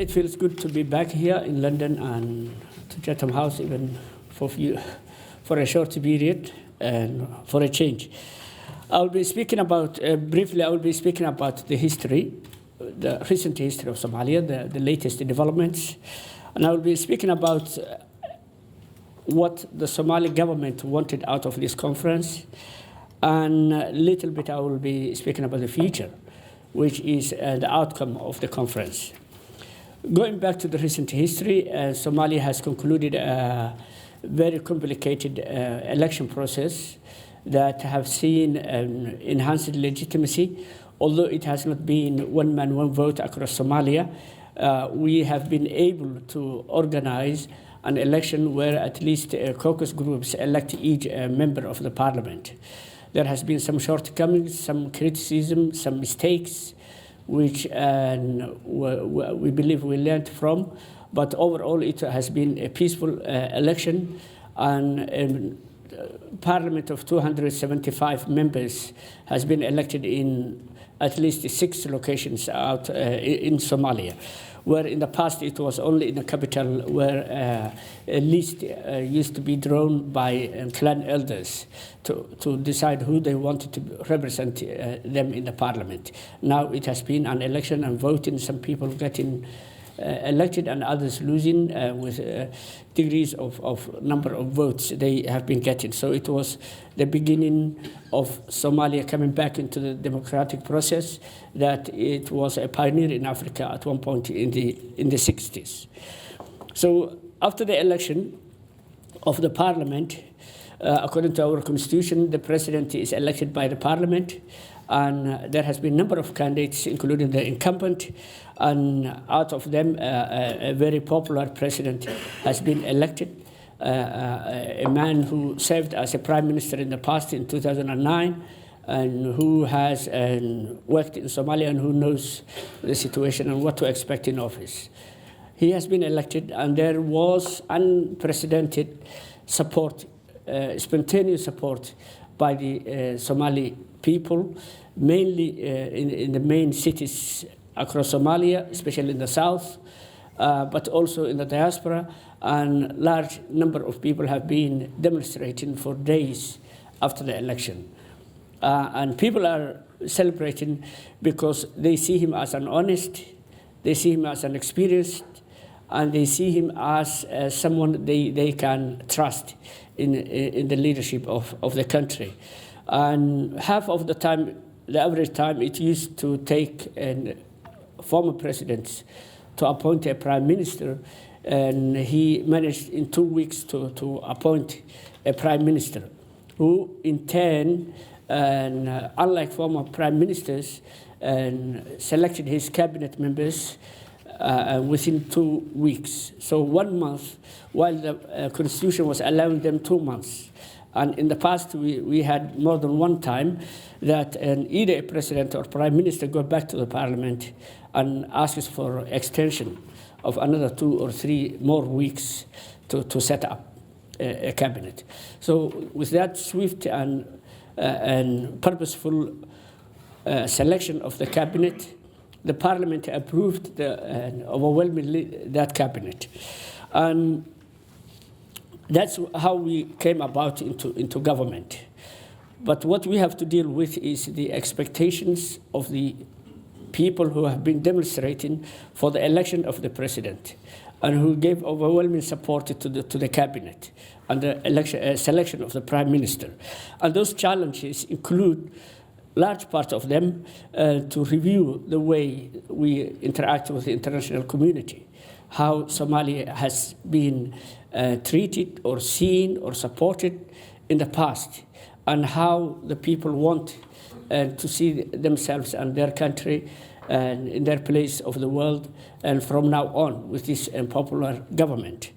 it feels good to be back here in London and to Chatham House, even for a short period and for a change. I'll be speaking about, briefly, I will be speaking about the history, the recent history of Somalia, the latest developments. And I will be speaking about what the Somali government wanted out of this conference. And a little bit I will be speaking about the future, which is the outcome of the conference. Going back to the recent history, Somalia has concluded a very complicated election process that have seen enhanced legitimacy. Although it has not been one man, one vote across Somalia, we have been able to organize an election where at least caucus groups elect each member of the parliament. There has been some shortcomings, some criticism, some mistakes, which we believe we learned from. But overall, it has been a peaceful election, and Parliament of 275 members has been elected in at least 6 locations out in Somalia, where in the past it was only in the capital where a list used to be drawn by clan elders to decide who they wanted to represent them in the parliament. Now it has been an election and voting, some people getting elected and others losing with degrees of number of votes they have been getting. So it was the beginning of Somalia coming back into the democratic process that it was a pioneer in Africa at one point in the 60s. So after the election of the parliament, according to our constitution, the president is elected by the parliament, and there has been a number of candidates, including the incumbent, and out of them, a very popular president has been elected, a man who served as a prime minister in the past in 2009, and who has worked in Somalia and who knows the situation and what to expect in office. He has been elected, and there was unprecedented support, spontaneous support by the Somali people, mainly in the main cities across Somalia, especially in the south, but also in the diaspora. And large number of people have been demonstrating for days after the election. And people are celebrating because they see him as an honest, they see him as an experienced, and they see him as someone they can trust in the leadership of the country. And half of the time, the average time, it used to take former presidents to appoint a prime minister, and he managed in 2 weeks to appoint a prime minister, who in turn, unlike former prime ministers, selected his cabinet members within 2 weeks. So 1 month, while the constitution was allowing them 2 months. And in the past, we had more than one time that either a president or prime minister go back to the parliament and asks for extension of another 2 or 3 more weeks to set up a cabinet. So with that swift and purposeful selection of the cabinet, the parliament approved overwhelmingly that cabinet. And that's how we came about into government. But what we have to deal with is the expectations of the people who have been demonstrating for the election of the president and who gave overwhelming support to the cabinet and the selection of the prime minister. And those challenges include large part of them to review the way we interact with the international community, how Somalia has been treated or seen or supported in the past, and how the people want to see themselves and their country and in their place of the world, and from now on with this unpopular government.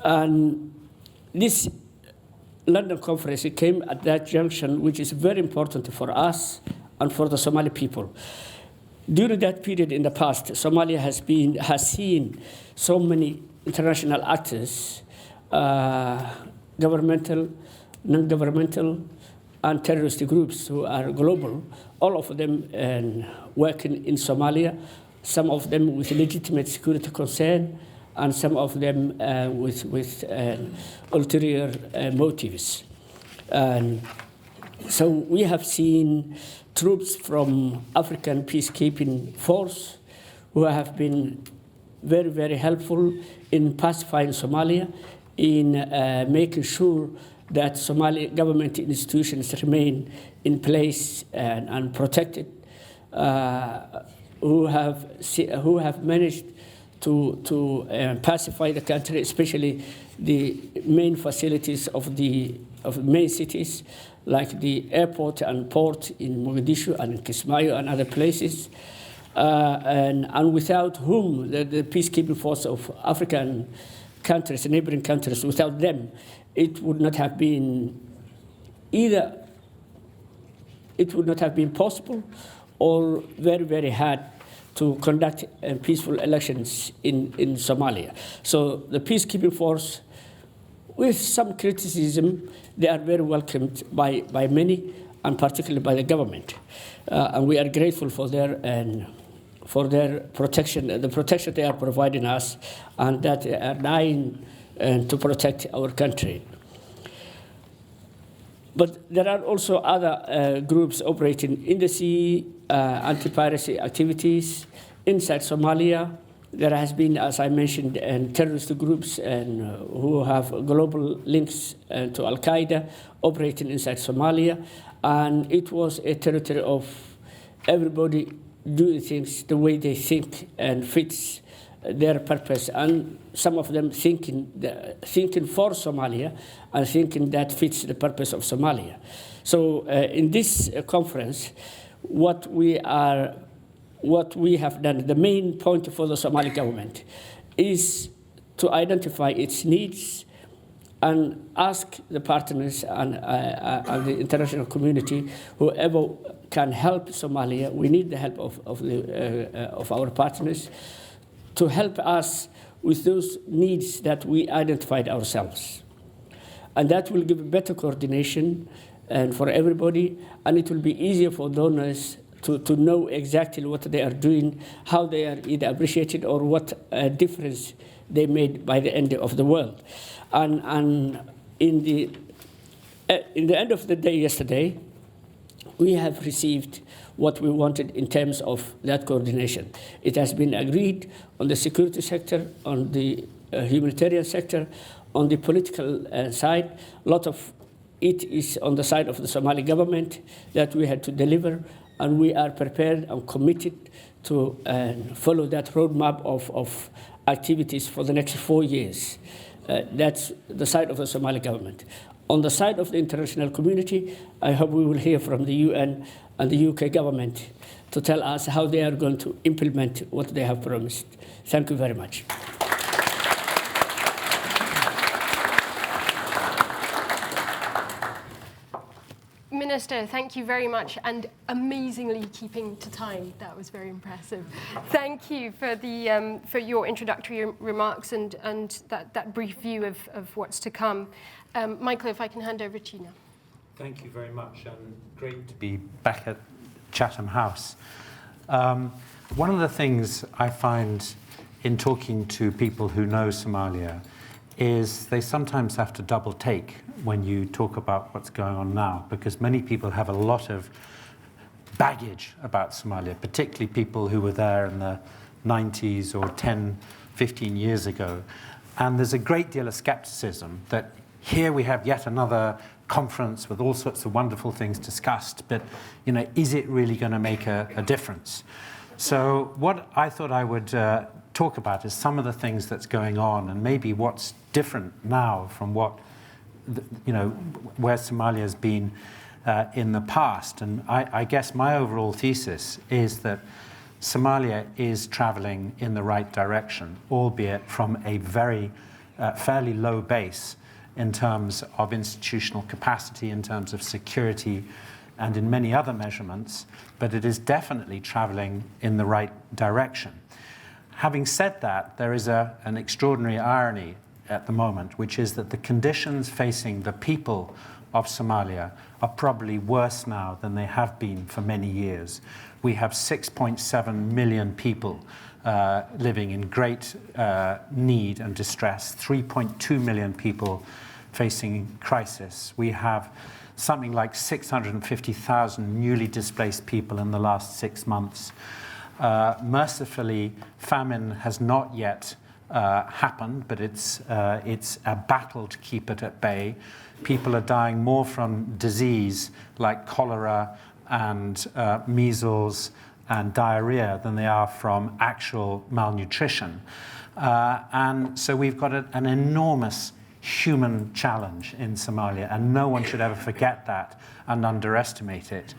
And this London Conference, it came at that junction, which is very important for us and for the Somali people. During that period in the past, Somalia has seen so many international actors, governmental, non-governmental, and terrorist groups who are global, all of them working in Somalia some of them with legitimate security concern, and some of them with ulterior motives. And so we have seen troops from African peacekeeping force who have been very, very helpful in pacifying Somalia, in making sure that Somali government institutions remain in place and protected, who have managed to pacify the country, especially the main facilities of main cities, like the airport and port in Mogadishu and in Kismayo and other places, and without whom the peacekeeping force of African countries, neighboring countries, without them, it would not have been possible or very, very hard to conduct peaceful elections in Somalia. So the peacekeeping force, with some criticism, they are very welcomed by many, and particularly by the government. And we are grateful for their protection, the protection they are providing us, and that they are dying to protect our country. But there are also other groups operating in the sea, anti-piracy activities inside Somalia. There has been, as I mentioned, terrorist groups who have global links to Al-Qaeda operating inside Somalia. And it was a territory of everybody doing things the way they think and fits their purpose, and some of them thinking for Somalia and thinking that fits the purpose of Somalia. So in this conference, what we have done, the main point for the Somali government is to identify its needs and ask the partners and the international community, whoever can help Somalia. We need the help of our partners to help us with those needs that we identified ourselves. And that will give better coordination for everybody, and it will be easier for donors to know exactly what they are doing, how they are either appreciated, or what difference they made by the end of the world. And in the end of the day yesterday, we have received what we wanted in terms of that coordination. It has been agreed on the security sector, on the humanitarian sector, on the political side. A lot of it is on the side of the Somali government that we had to deliver, and we are prepared and committed to follow that roadmap of activities for the next 4 years. That's the side of the Somali government. On the side of the international community, I hope we will hear from the UN and the UK government to tell us how they are going to implement what they have promised. Thank you very much. Minister, thank you very much, and amazingly keeping to time. That was very impressive. Thank you for your introductory remarks and that brief view of what's to come. Michael, if I can hand over to you now. Thank you very much, and great to be back at Chatham House. One of the things I find in talking to people who know Somalia is they sometimes have to double take when you talk about what's going on now, because many people have a lot of baggage about Somalia, particularly people who were there in the 90s or 10, 15 years ago. And there's a great deal of skepticism that here we have yet another conference with all sorts of wonderful things discussed, but is it really going to make a difference? So what I thought I would talk about is some of the things that's going on, and maybe what's different now from what where Somalia has been in the past. And I guess my overall thesis is that Somalia is traveling in the right direction, albeit from a very fairly low base in terms of institutional capacity, in terms of security, and in many other measurements, but it is definitely traveling in the right direction. Having said that, there is an extraordinary irony at the moment, which is that the conditions facing the people of Somalia are probably worse now than they have been for many years. We have 6.7 million people living in great need and distress, 3.2 million people facing crisis. We have something like 650,000 newly displaced people in the last 6 months. Mercifully, famine has not yet happened, but it's a battle to keep it at bay. People are dying more from disease like cholera and measles and diarrhea than they are from actual malnutrition. And so we've got an enormous human challenge in Somalia, and no one should ever forget that and underestimate it.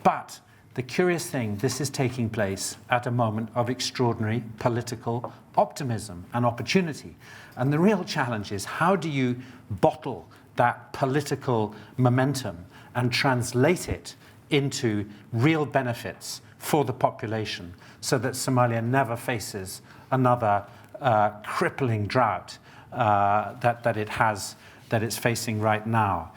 But the curious thing, this is taking place at a moment of extraordinary political optimism and opportunity. And the real challenge is, how do you bottle that political momentum and translate it into real benefits for the population so that Somalia never faces another crippling drought that it's facing right now.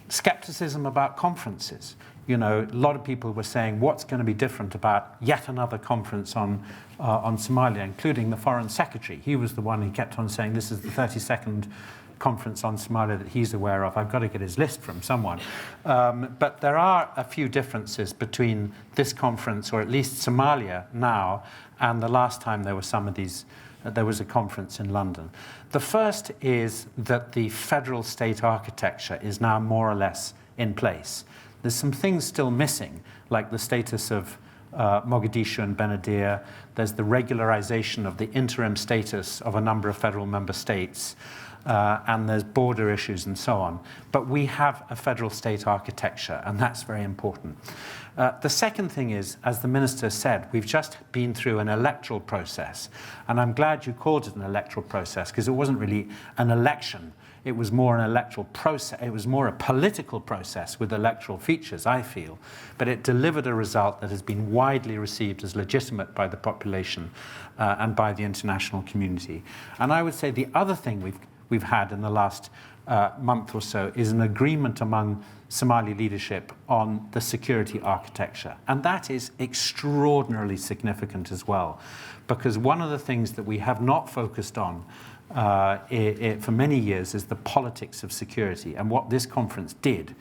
Skepticism about conferences. You know, a lot of people were saying, what's going to be different about yet another conference on Somalia, including the Foreign Secretary. He was the one who kept on saying, this is the 32nd conference on Somalia that he's aware of. I've got to get his list from someone. But there are a few differences between this conference, or at least Somalia now, and the last time there were some of these. There was a conference in London. The first is that the federal state architecture is now more or less in place. There's some things still missing, like the status of Mogadishu and Benadir. There's the regularization of the interim status of a number of federal member states. And there's border issues and so on. But we have a federal state architecture, and that's very important. The second thing is, as the Minister said, we've just been through an electoral process. And I'm glad you called it an electoral process, because it wasn't really an election. It was more an electoral process. It was more a political process with electoral features, I feel. But it delivered a result that has been widely received as legitimate by the population and by the international community. And I would say the other thing we've had in the last month or so is an agreement among Somali leadership on the security architecture. And that is extraordinarily significant as well, because one of the things that we have not focused on for many years is the politics of security. And what this conference did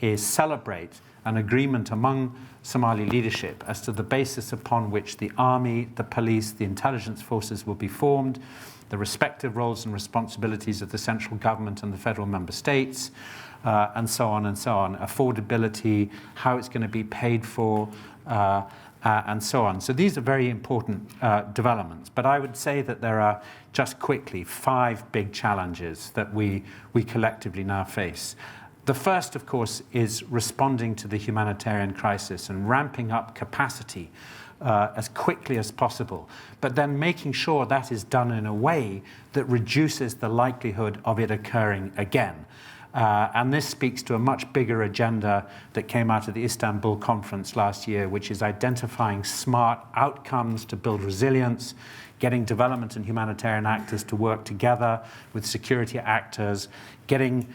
is celebrate an agreement among Somali leadership as to the basis upon which the army, the police, the intelligence forces will be formed, the respective roles and responsibilities of the central government and the federal member states, and so on and so on, affordability, how it's going to be paid for, and so on. So these are very important developments. But I would say that there are, just quickly, 5 big challenges that we collectively now face. The first, of course, is responding to the humanitarian crisis and ramping up capacity as quickly as possible, but then making sure that is done in a way that reduces the likelihood of it occurring again. And this speaks to a much bigger agenda that came out of the Istanbul conference last year, which is identifying smart outcomes to build resilience, getting development and humanitarian actors to work together with security actors, getting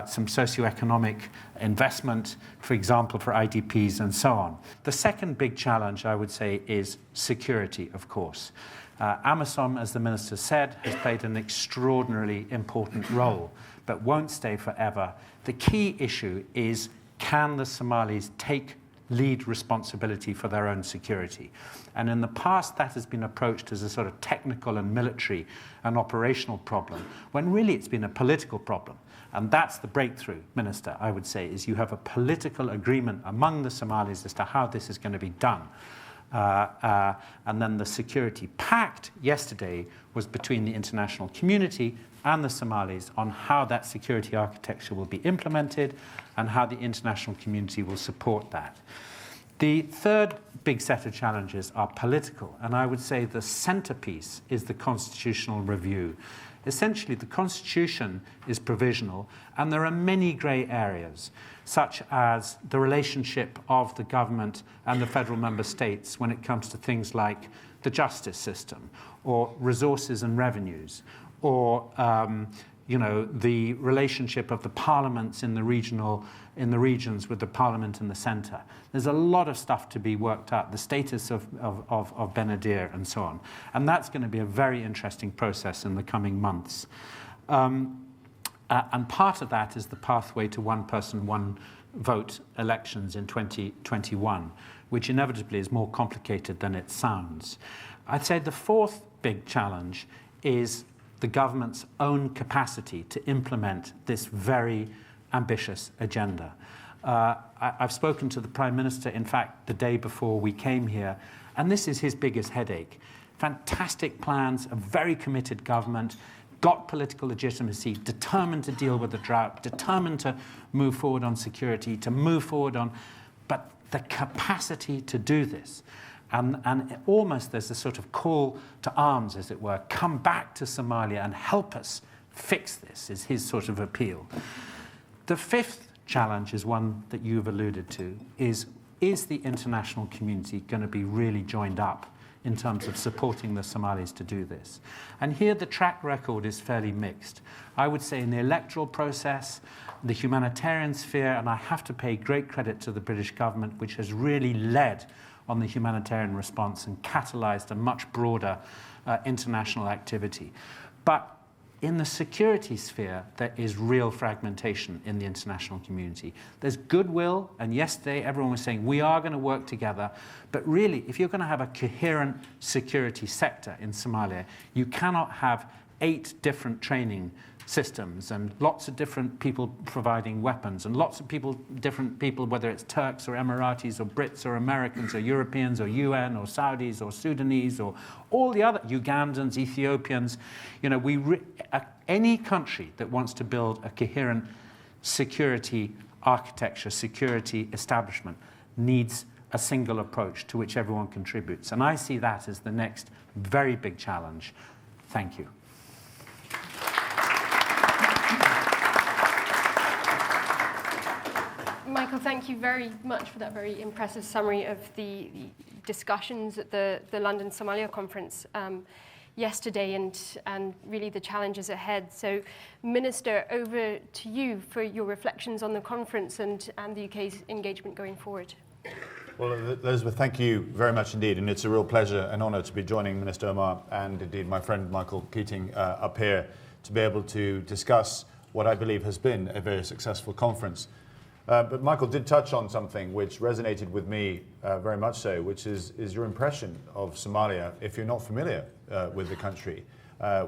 some socioeconomic investment, for example, for IDPs and so on. The second big challenge, I would say, is security, of course. AMISOM, as the Minister said, has played an extraordinarily important role, but won't stay forever. The key issue is, can the Somalis take lead responsibility for their own security? And in the past, that has been approached as a sort of technical and military and operational problem, when really it's been a political problem. And that's the breakthrough, Minister, I would say, is you have a political agreement among the Somalis as to how this is going to be done. And then the security pact yesterday was between the international community and the Somalis on how that security architecture will be implemented and how the international community will support that. The third big set of challenges are political, and I would say the centerpiece is the constitutional review. Essentially, the constitution is provisional, and there are many grey areas, such as the relationship of the government and the federal member states when it comes to things like the justice system, or resources and revenues, or the relationship of the parliaments in the regions with the parliament in the centre. There's a lot of stuff to be worked out, the status of Benadir and so on. And that's going to be a very interesting process in the coming months. And part of that is the pathway to one person, one vote elections in 2021, which inevitably is more complicated than it sounds. I'd say the fourth big challenge is the government's own capacity to implement this very ambitious agenda. I've spoken to the Prime Minister, in fact, the day before we came here, and this is his biggest headache. Fantastic plans, a very committed government, got political legitimacy, determined to deal with the drought, determined to move forward on security, to move forward on, but the capacity to do this. And almost there's a sort of call to arms, as it were, come back to Somalia and help us fix this, is his sort of appeal. The fifth challenge is one that you've alluded to, is the international community going to be really joined up in terms of supporting the Somalis to do this? And here the track record is fairly mixed. I would say in the electoral process, the humanitarian sphere, and I have to pay great credit to the British government, which has really led on the humanitarian response and catalyzed a much broader international activity. But in the security sphere, there is real fragmentation in the international community. There's goodwill, and yesterday everyone was saying, we are going to work together. But really, if you're going to have a coherent security sector in Somalia, you cannot have 8 different training systems and lots of different people providing weapons and lots of different people, whether it's Turks or Emiratis or Brits or Americans or Europeans or UN or Saudis or Sudanese or all the other Ugandans, Ethiopians. Any country that wants to build a coherent security architecture, security establishment, needs a single approach to which everyone contributes. And I see that as the next very big challenge. Thank you. Michael, thank you very much for that very impressive summary of the discussions at the London Somalia Conference yesterday and really the challenges ahead. So, Minister, over to you for your reflections on the conference and the UK's engagement going forward. Well, Elizabeth, thank you very much indeed, and it's a real pleasure and honour to be joining Minister Omar and indeed my friend Michael Keating up here to be able to discuss what I believe has been a very successful conference. But Michael did touch on something which resonated with me very much so, which is your impression of Somalia if you're not familiar with the country.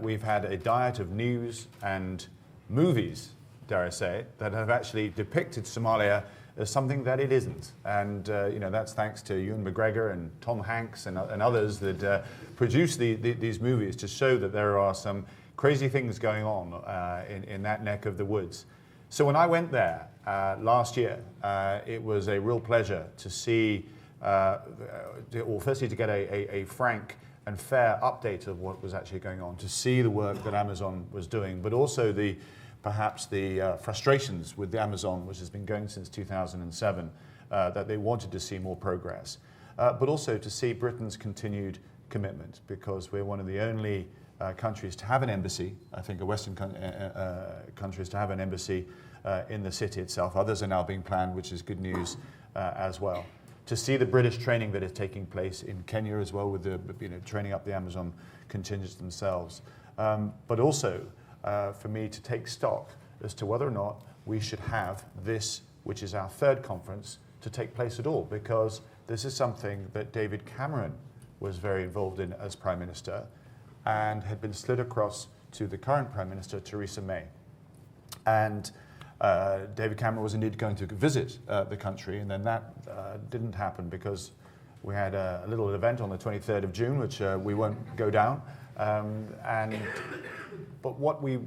We've had a diet of news and movies, dare I say, that have actually depicted Somalia as something that it isn't. And that's thanks to Ewan McGregor and Tom Hanks and others that produce these movies to show that there are some crazy things going on in that neck of the woods. So when I went there last year, it was a real pleasure to see, firstly to get a frank and fair update of what was actually going on, to see the work that Amazon was doing, but also perhaps the frustrations with the Amazon, which has been going since 2007, that they wanted to see more progress, but also to see Britain's continued commitment, because we're one of the only countries to have an embassy. I think a Western countries to have an embassy in the city itself. Others are now being planned, which is good news as well. To see the British training that is taking place in Kenya as well, with the training up the Amazon contingents themselves, but also for me to take stock as to whether or not we should have this, which is our third conference, to take place at all, because this is something that David Cameron was very involved in as Prime Minister, and had been slid across to the current Prime Minister, Theresa May. And David Cameron was indeed going to visit the country, and then that didn't happen because we had a little event on the 23rd of June, which we won't go down. But what we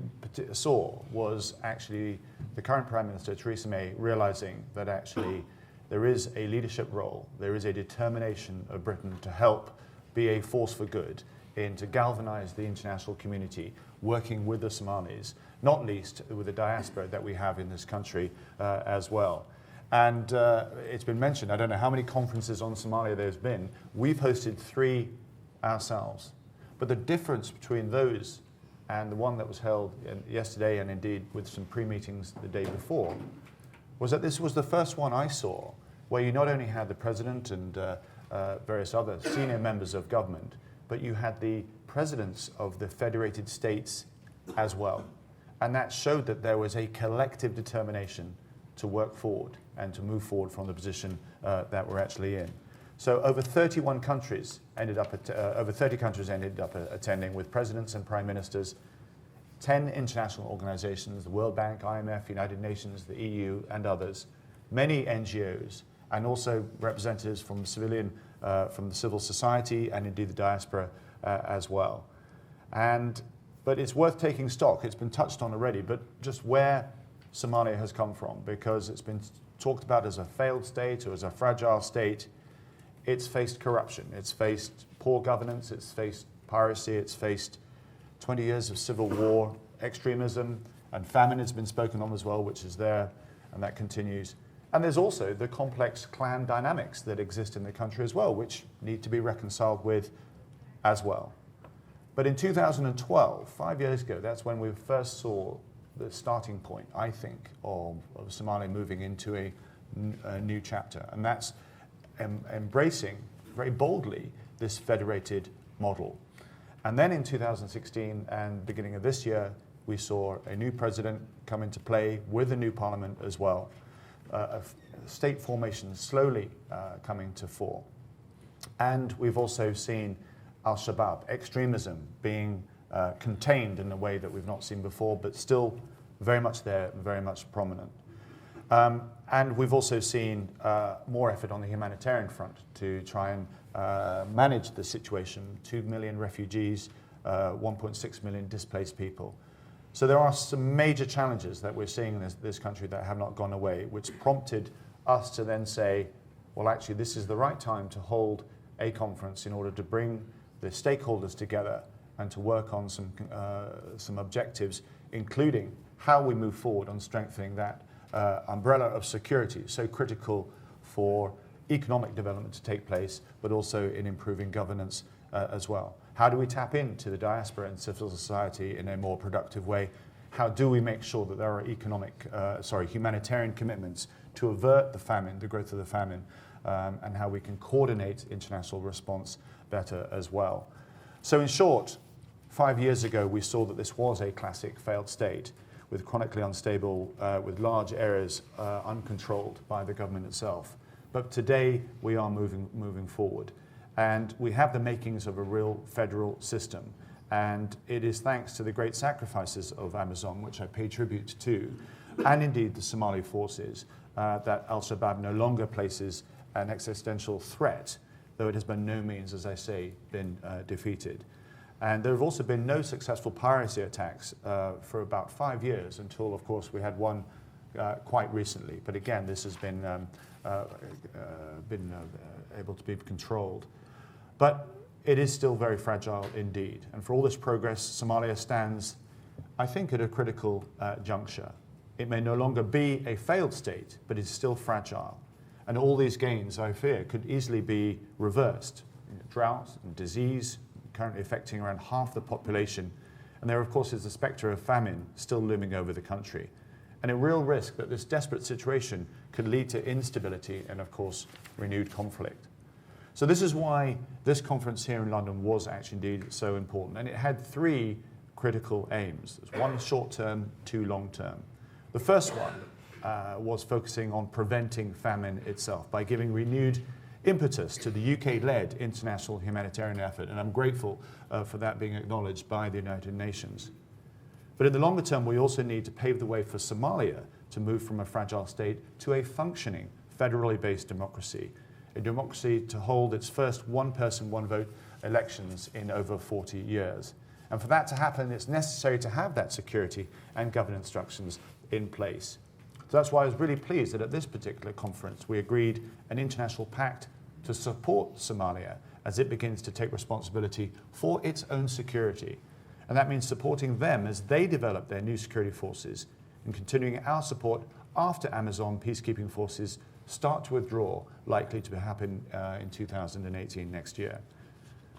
saw was actually the current Prime Minister, Theresa May, realizing that actually there is a leadership role, there is a determination of Britain to help be a force for good in to galvanize the international community, working with the Somalis, not least with the diaspora that we have in this country as well. And it's been mentioned, I don't know how many conferences on Somalia there's been. We've hosted 3 ourselves. But the difference between those and the one that was held yesterday, and indeed with some pre-meetings the day before, was that this was the first one I saw where you not only had the president and various other senior members of government, but you had the presidents of the federated states as well. And that showed that there was a collective determination to work forward and to move forward from the position that we're actually in. So over 31 countries ended up over 30 countries ended up attending, with presidents and prime ministers, 10 international organizations, the World Bank, IMF, United Nations, the EU, and others, many NGOs, and also representatives from from the civil society and indeed the diaspora as well. But it's worth taking stock. It's been touched on already, but just where Somalia has come from, because it's been talked about as a failed state or as a fragile state. It's faced corruption, it's faced poor governance, it's faced piracy, it's faced 20 years of civil war, extremism, and famine has been spoken on as well, which is there, and that continues. And there's also the complex clan dynamics that exist in the country as well, which need to be reconciled with as well. But in 2012, 5 years ago, that's when we first saw the starting point, I think, of Somalia moving into a new chapter. And that's embracing very boldly this federated model. And then in 2016 and beginning of this year, we saw a new president come into play with a new parliament as well. State formation slowly coming to fore. And we've also seen Al-Shabaab, extremism, being contained in a way that we've not seen before, but still very much there, very much prominent. And we've also seen more effort on the humanitarian front to try and manage the situation. 2 million refugees, 1.6 million displaced people. So there are some major challenges that we're seeing in this country that have not gone away, which prompted us to then say, well, actually, this is the right time to hold a conference in order to bring the stakeholders together and to work on some objectives, including how we move forward on strengthening that umbrella of security, so critical for economic development to take place, but also in improving governance as well. How do we tap into the diaspora and civil society in a more productive way? How do we make sure that there are humanitarian commitments to avert the famine, the growth of the famine, and how we can coordinate international response better as well? So in short, 5 years ago, we saw that this was a classic failed state, with chronically unstable, with large areas uncontrolled by the government itself. But today, we are moving forward. And we have the makings of a real federal system. And it is thanks to the great sacrifices of Amazon, which I pay tribute to, and indeed the Somali forces, that Al-Shabaab no longer places an existential threat, though it has by no means, as I say, been defeated. And there have also been no successful piracy attacks for about 5 years, until, of course, we had one quite recently. But again, this has been able to be controlled. But it is still very fragile indeed. And for all this progress, Somalia stands, I think, at a critical juncture. It may no longer be a failed state, but it's still fragile. And all these gains, I fear, could easily be reversed. Drought and disease, currently affecting around half the population. And there, of course, is the spectre of famine still looming over the country. And a real risk that this desperate situation could lead to instability and, of course, renewed conflict. So this is why this conference here in London was actually indeed so important. And it had 3 critical aims. There's 1 short-term, 2 long-term. The first one was focusing on preventing famine itself by giving renewed impetus to the UK-led international humanitarian effort. And I'm grateful for that being acknowledged by the United Nations. But in the longer term, we also need to pave the way for Somalia to move from a fragile state to a functioning, federally based democracy. A democracy to hold its first one-person, one-vote elections in over 40 years. And for that to happen, it's necessary to have that security and governance structures in place. So that's why I was really pleased that at this particular conference, we agreed an international pact to support Somalia as it begins to take responsibility for its own security. And that means supporting them as they develop their new security forces and continuing our support after Amazon peacekeeping forces start to withdraw, likely to happen in 2018, next year.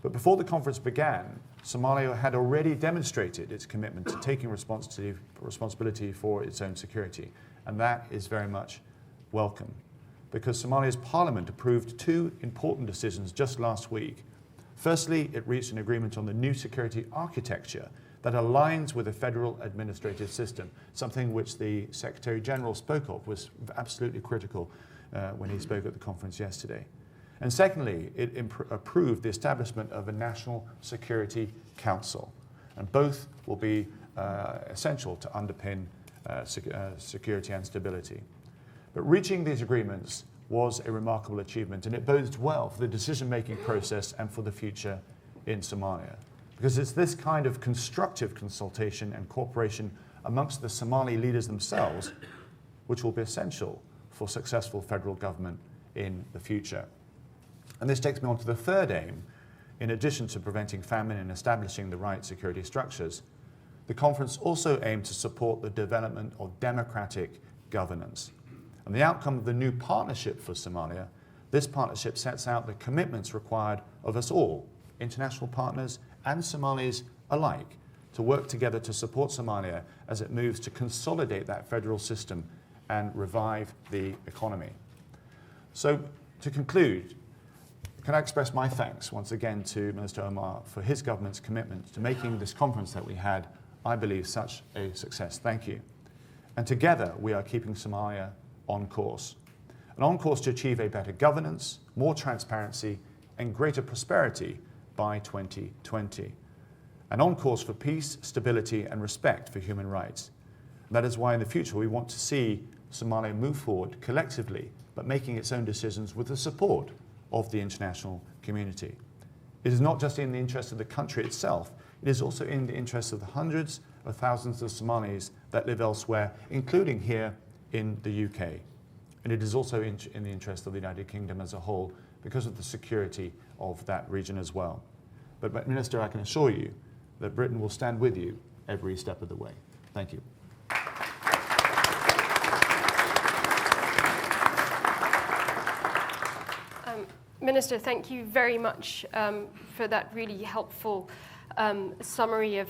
But before the conference began, Somalia had already demonstrated its commitment to taking responsibility for its own security. And that is very much welcome, because Somalia's parliament approved two important decisions just last week. Firstly, it reached an agreement on the new security architecture that aligns with a federal administrative system, something which the Secretary General spoke of, was absolutely critical when he spoke at the conference yesterday. And secondly, it approved the establishment of a National Security Council. And both will be essential to underpin security and stability. But reaching these agreements was a remarkable achievement, and it bodes well for the decision-making process and for the future in Somalia. Because it's this kind of constructive consultation and cooperation amongst the Somali leaders themselves which will be essential for successful federal government in the future. And this takes me on to the third aim. In addition to preventing famine and establishing the right security structures, the conference also aimed to support the development of democratic governance. And the outcome of the new partnership for Somalia, this partnership sets out the commitments required of us all, international partners and Somalis alike, to work together to support Somalia as it moves to consolidate that federal system and revive the economy. So, to conclude, can I express my thanks once again to Minister Omar for his government's commitment to making this conference that we had, I believe, such a success. Thank you. And together we are keeping Somalia on course. And on course to achieve a better governance, more transparency, and greater prosperity by 2020. And on course for peace, stability, and respect for human rights. And that is why in the future we want to see Somalia move forward collectively, but making its own decisions with the support of the international community. It is not just in the interest of the country itself, it is also in the interest of the hundreds of thousands of Somalis that live elsewhere, including here in the UK. And it is also in the interest of the United Kingdom as a whole because of the security of that region as well. But Minister, I can assure you that Britain will stand with you every step of the way. Thank you. Minister, thank you very much for that really helpful summary of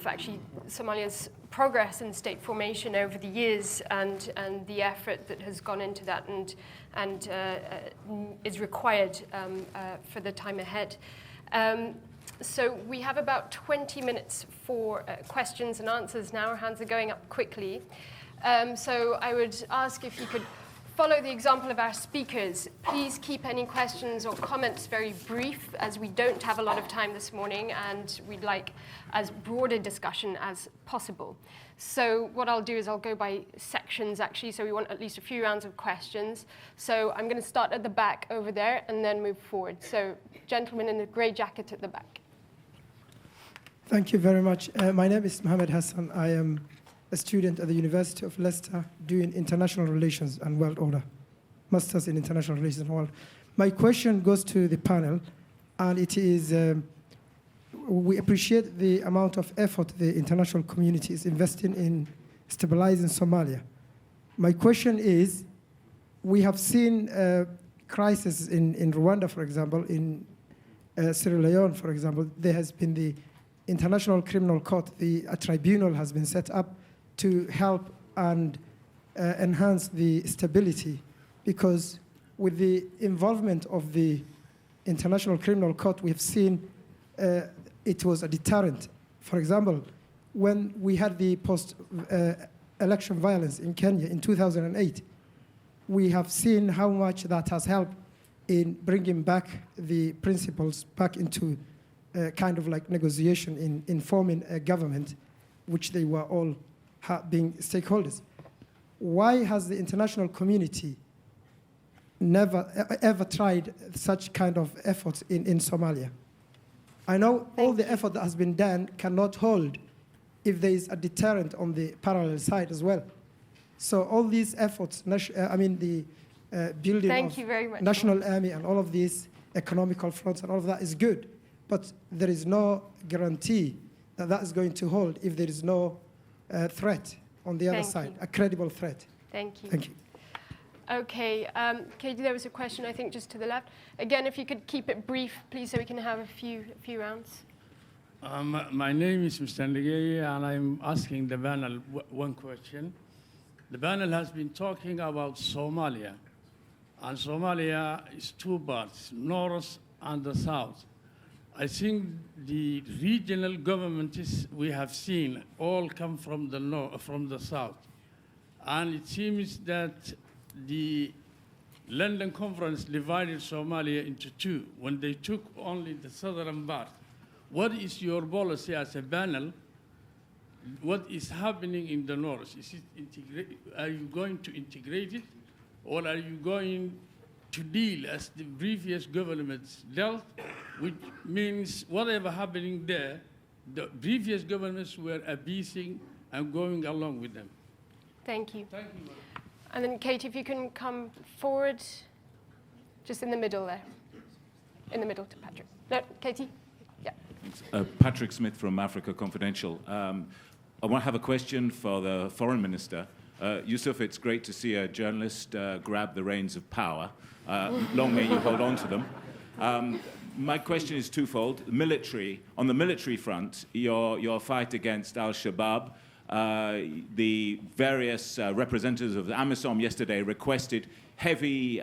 actually Somalia's progress in state formation over the years and the effort that has gone into that and is required for the time ahead. So we have about 20 minutes for questions and answers now. Our hands are going up quickly. So I would ask if you could follow the example of our speakers. Please keep any questions or comments very brief, as we don't have a lot of time this morning and we'd like as broad a discussion as possible. So what I'll do is I'll go by sections actually, so we want at least a few rounds of questions. So I'm going to start at the back over there and then move forward. So gentleman in the grey jacket at the back. Thank you very much. My name is Mohammed Hassan. I am a student at the University of Leicester doing international relations and world order, Masters in International Relations and World. My question goes to the panel, and it is, we appreciate the amount of effort the international community is investing in stabilizing Somalia. My question is, we have seen crises in Rwanda, for example, in Sierra Leone, for example. There has been the International Criminal Court, a tribunal has been set up to help and enhance the stability, because with the involvement of the International Criminal Court, we've seen it was a deterrent. For example, when we had the post-election violence in Kenya in 2008, we have seen how much that has helped in bringing back the principles back into kind of like negotiation in forming a government, which they were all being stakeholders. Why has the international community never ever tried such kind of efforts in Somalia? I know all the effort that has been done cannot hold if there is a deterrent on the parallel side as well. So all these efforts, I mean the building of national army and all of these economical fronts and all of that is good. But there is no guarantee that that is going to hold if there is no threat on the other side, a credible threat. Thank you. Thank you. Okay, Katie, there was a question, I think, just to the left. Again, if you could keep it brief, please, so we can have a few rounds. My name is Mr. Ndegeye, and I'm asking the panel one question. The panel has been talking about Somalia, and Somalia is two parts, north and the south. I think the regional governments we have seen all come from the north, from the south, and it seems that the London Conference divided Somalia into two when they took only the southern part. What is your policy as a panel? What is happening in the north? Is it are you going to integrate it, or are you going to deal as the previous governments dealt, which means whatever happening there, the previous governments were appeasing and going along with them? Thank you. Thank you. And then, Katie, if you can come forward, just in the middle there. In the middle to Patrick. No, Katie? Yeah. Patrick Smith from Africa Confidential. I want to have a question for the Foreign Minister. Yusuf, it's great to see a journalist grab the reins of power. Long may you hold on to them. My question is twofold. On the military front, your fight against Al-Shabaab, the various representatives of the AMISOM yesterday requested heavy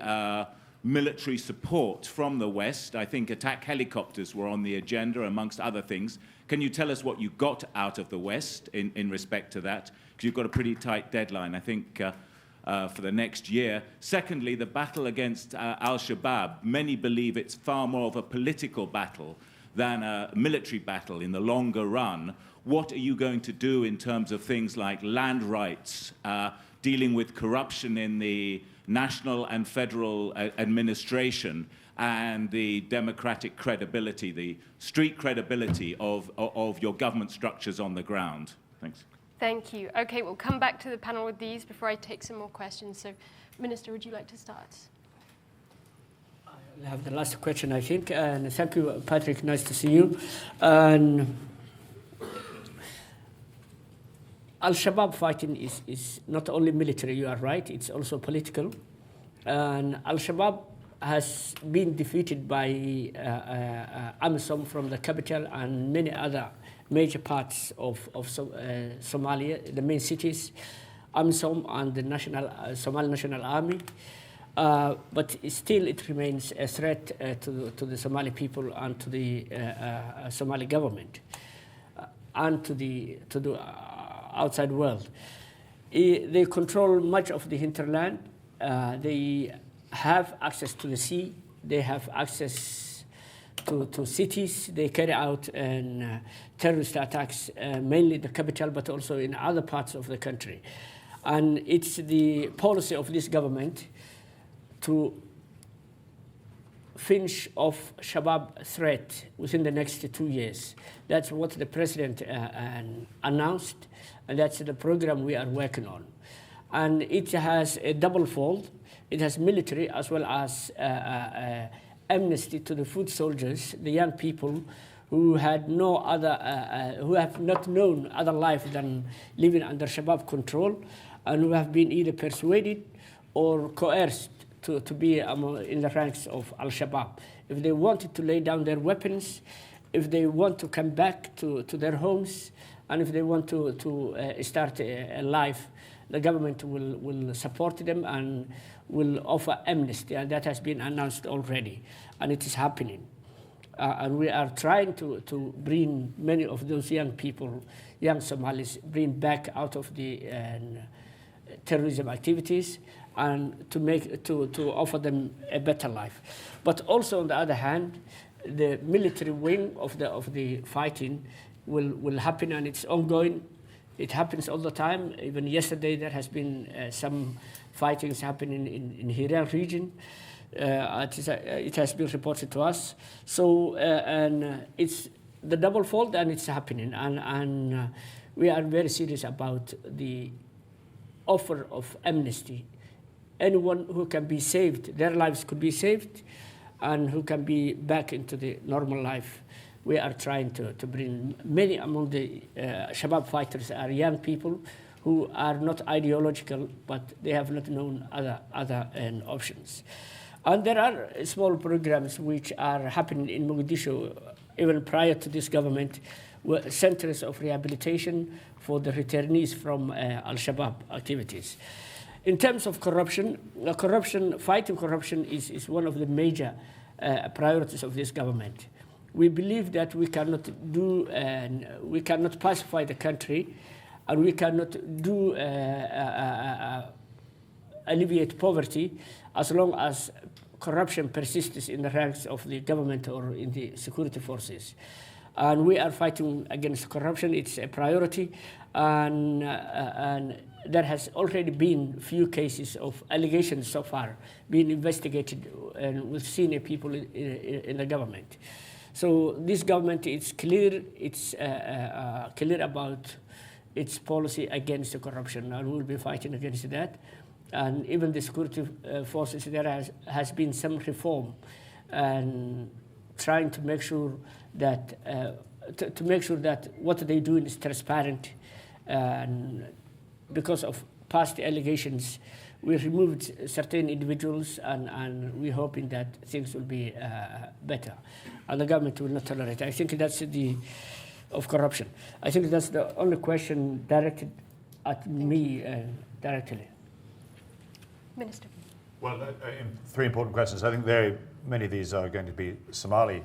military support from the West. I think attack helicopters were on the agenda, amongst other things. Can you tell us what you got out of the West in respect to that? Because you've got a pretty tight deadline, I think, for the next year. Secondly, the battle against Al-Shabaab. Many believe it's far more of a political battle than a military battle in the longer run. What are you going to do in terms of things like land rights, dealing with corruption in the national and federal administration, and the democratic credibility, the street credibility of your government structures on the ground? Thanks. Thank you. Okay, we'll come back to the panel with these before I take some more questions. So, Minister, would you like to start? I have the last question, I think. And thank you, Patrick. Nice to see you. And Al-Shabaab fighting is not only military, you are right, it's also political. And Al-Shabaab has been defeated by AMISOM from the capital and many other major parts of Somalia, the main cities, AMISOM and the Somali National Army. But still it remains a threat to the Somali people and to the Somali government and to the outside world. They control much of the hinterland. They have access to the sea. They have access to cities. They carry out terrorist attacks, mainly the capital, but also in other parts of the country. And it's the policy of this government to finish off Shabaab threat within the next 2 years. That's what the president announced, and that's the program we are working on. And it has a double fold. It has military as well as amnesty to the foot soldiers, the young people who had no other, who have not known other life than living under Shabaab control, and who have been either persuaded or coerced to be in the ranks of Al-Shabaab. If they wanted to lay down their weapons, if they want to come back to their homes, and if they want to start a life, the government will support them and will offer amnesty, and that has been announced already, and it is happening. And we are trying to bring many of those young people, young Somalis, bring back out of the terrorism activities, and to offer them a better life. But also, on the other hand, the military wing of the fighting will happen, and it's ongoing. It happens all the time. Even yesterday, there has been some fightings happening in Hiran region. It has been reported to us. So, and it's the double fold, and it's happening. And we are very serious about the offer of amnesty. Anyone who can be saved, their lives could be saved, and who can be back into the normal life. We are trying to bring many among the Shabab fighters are young people who are not ideological, but they have not known other options. And there are small programs which are happening in Mogadishu, even prior to this government, centers of rehabilitation for the returnees from Al-Shabaab activities. In terms of corruption, fighting corruption is one of the major priorities of this government. We believe that we cannot pacify the country, and we cannot alleviate poverty as long as corruption persists in the ranks of the government or in the security forces. And we are fighting against corruption. It's a priority, and there has already been few cases of allegations so far being investigated with senior people in the government. So this government is clear. It's clear about its policy against the corruption, and we'll be fighting against that. And even the security forces, there has been some reform, and trying to make sure that what they do is transparent. And because of past allegations, we removed certain individuals, and we're hoping that things will be better, and the government will not tolerate. I think that's of corruption. I think that's the only question directed at me directly. Minister. Well, three important questions. I think many of these are going to be Somali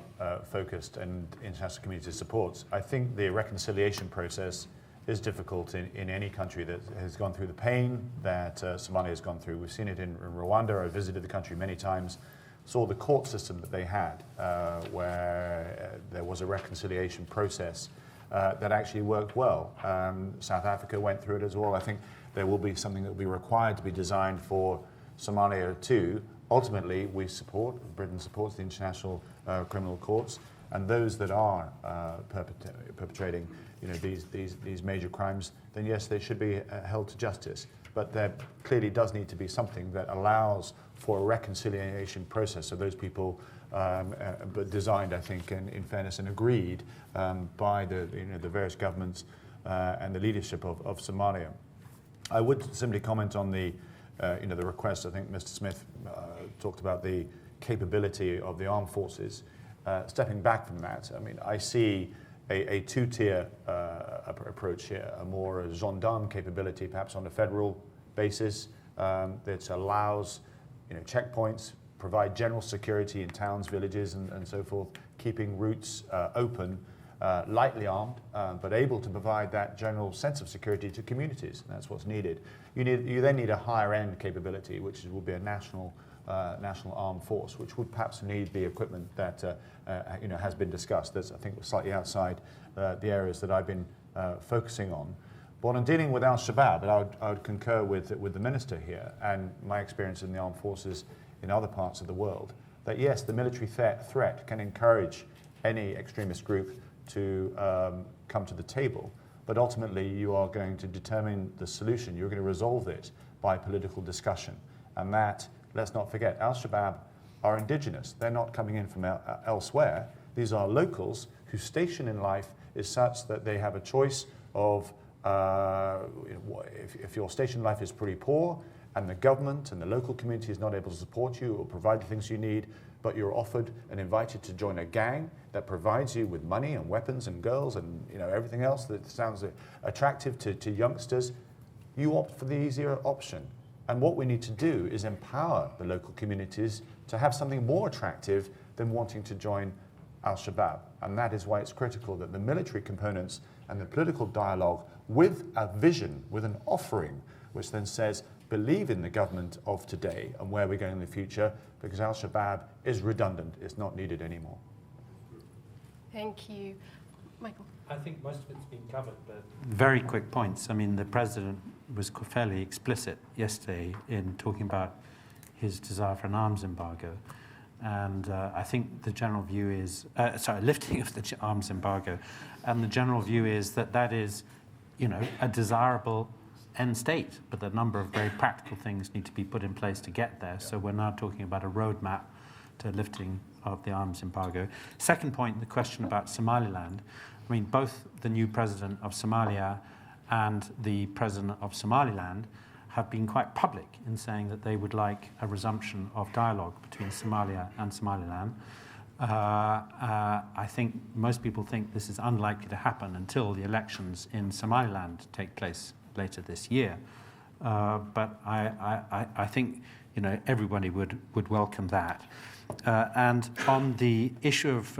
focused and international community supports. I think the reconciliation process is difficult in any country that has gone through the pain that Somalia has gone through. We've seen it in Rwanda. I visited the country many times, saw the court system that they had, where there was a reconciliation process that actually worked well. South Africa went through it as well. I think there will be something that will be required to be designed for Somalia too. Ultimately, Britain supports the international criminal courts, and those that are perpetrating these major crimes, then yes, they should be held to justice. But there clearly does need to be something that allows for a reconciliation process of those people, but designed, I think, in fairness and agreed by the various governments and the leadership of Somalia. I would simply comment on the request. I think Mr. Smith talked about the capability of the armed forces. Stepping back from that, I mean, I see a two-tier approach here, a more gendarme capability, perhaps on a federal basis, that allows checkpoints, provide general security in towns, villages, and so forth, keeping routes open, lightly armed, but able to provide that general sense of security to communities. And that's what's needed. You then need a higher end capability, which will be a national armed force, which would perhaps need the equipment that has been discussed. That's, I think, slightly outside the areas that I've been focusing on. But on dealing with Al-Shabaab, I would concur with the minister here and my experience in the armed forces in other parts of the world, that yes, the military threat can encourage any extremist group to come to the table, but ultimately you are going to determine the solution. You're going to resolve it by political discussion. And that, let's not forget, Al-Shabaab are indigenous. They're not coming in from elsewhere. These are locals whose station in life is such that they have a choice of if your station in life is pretty poor and the government and the local community is not able to support you or provide the things you need, but you're offered and invited to join a gang that provides you with money and weapons and girls and everything else that sounds attractive to youngsters, you opt for the easier option. And what we need to do is empower the local communities to have something more attractive than wanting to join Al-Shabaab. And that is why it's critical that the military components and the political dialogue with a vision, with an offering, which then says, believe in the government of today and where we're going in the future, because Al-Shabaab is redundant. It's not needed anymore. Thank you. Michael. I think most of it's been covered, but... Very quick points. I mean, the President was fairly explicit yesterday in talking about his desire for an arms embargo. And I think the general view is, lifting of the arms embargo. And the general view is that is, a desirable end state, but a number of very practical things need to be put in place to get there. So we're now talking about a roadmap lifting of the arms embargo. Second point, the question about Somaliland. I mean, both the new president of Somalia and the president of Somaliland have been quite public in saying that they would like a resumption of dialogue between Somalia and Somaliland. I think most people think this is unlikely to happen until the elections in Somaliland take place later this year. But I think everybody would welcome that. And on the issue of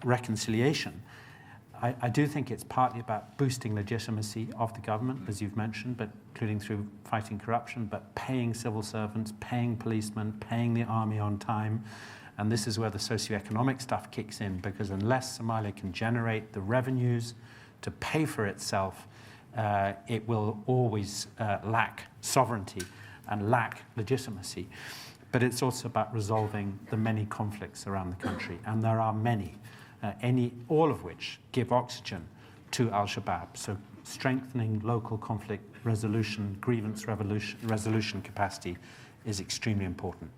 reconciliation, I do think it's partly about boosting legitimacy of the government, as you've mentioned, but including through fighting corruption, but paying civil servants, paying policemen, paying the army on time. And this is where the socioeconomic stuff kicks in, because unless Somalia can generate the revenues to pay for itself, it will always lack sovereignty and lack legitimacy. But it's also about resolving the many conflicts around the country, and there are many, all of which give oxygen to Al-Shabaab. So strengthening local conflict resolution, grievance resolution capacity is extremely important.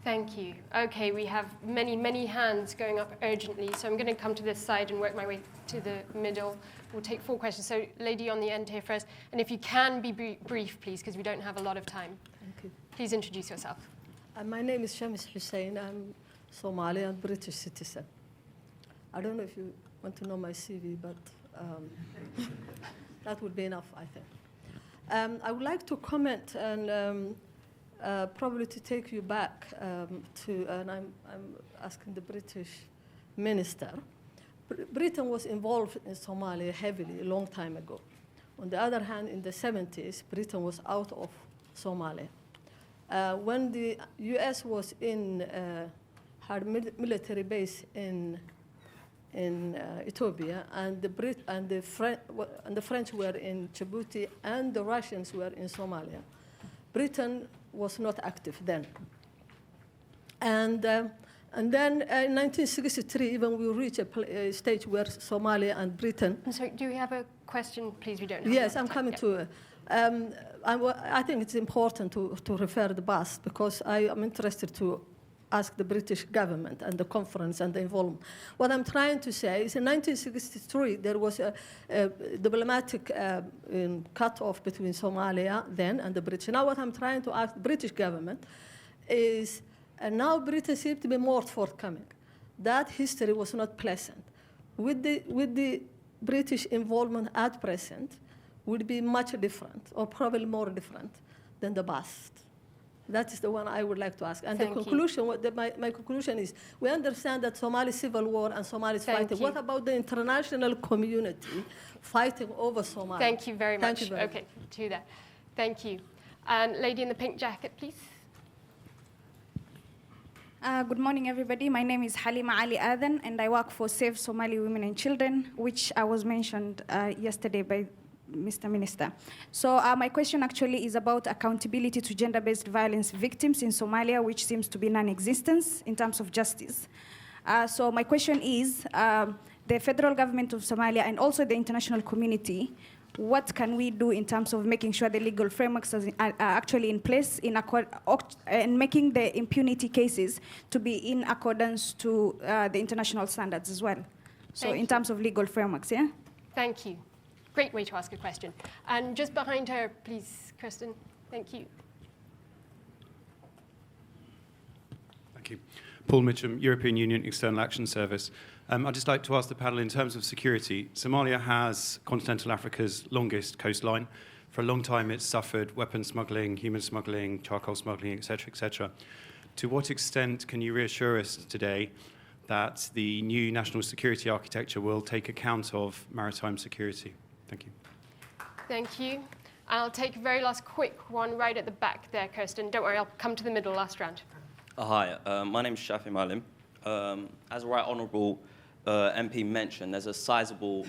Thank you. Okay, we have many, many hands going up urgently, so I'm going to come to this side and work my way to the middle. We'll take 4 questions. So, lady on the end here first, and if you can be brief, please, because we don't have a lot of time. Thank you. Please introduce yourself. My name is Shamis Hussein. I'm Somali and British citizen. I don't know if you want to know my CV, but that would be enough, I think. I would like to comment and probably to take you back and I'm asking the British minister. Britain was involved in Somalia heavily a long time ago. On the other hand, in the 70s, Britain was out of Somalia. When the US was had military base in Ethiopia, and the French were in Djibouti, and the Russians were in Somalia, Britain was not active then. And then in 1963, even we reached a stage where Somalia and Britain. I'm sorry, do we have a question, please? We don't have Yes, I'm coming to it. I think it's important to refer the past, because I am interested to ask the British government and the conference and the involvement. What I'm trying to say is in 1963, there was a diplomatic cut-off between Somalia then and the British. Now what I'm trying to ask the British government is, and now Britain seems to be more forthcoming. That history was not pleasant. With the British involvement at present would be much different, or probably more different than the past. That is the one I would like to ask. And Thank the conclusion, my conclusion is, we understand that Somali civil war and Somalis fighting. What about the international community fighting over Somalia? Thank you very much. Thank you very much. Okay, to that. Thank you. And lady in the pink jacket, please. Good morning, everybody. My name is Halima Ali Adan, and I work for Save Somali Women and Children, which I was mentioned yesterday by Mr. Minister. So my question actually is about accountability to gender-based violence victims in Somalia, which seems to be non-existent in terms of justice. So my question is, the federal government of Somalia and also the international community, what can we do in terms of making sure the legal frameworks are actually in place and making the impunity cases to be in accordance to the international standards as well? So in terms of legal frameworks, yeah? Thank you. Great way to ask a question. And just behind her, please, Kristen. Thank you. Thank you. Paul Mitcham, European Union External Action Service. I'd just like to ask the panel, in terms of security, Somalia has continental Africa's longest coastline. For a long time, it's suffered weapons smuggling, human smuggling, charcoal smuggling, et cetera, To what extent can you reassure us today that the new national security architecture will take account of maritime security? Thank you. Thank you. I'll take a very last quick one right at the back there, Kirsten. Don't worry, I'll come to the middle last round. Hi, my name is Shafi Malim. As Right Honourable MP mentioned, there's a sizable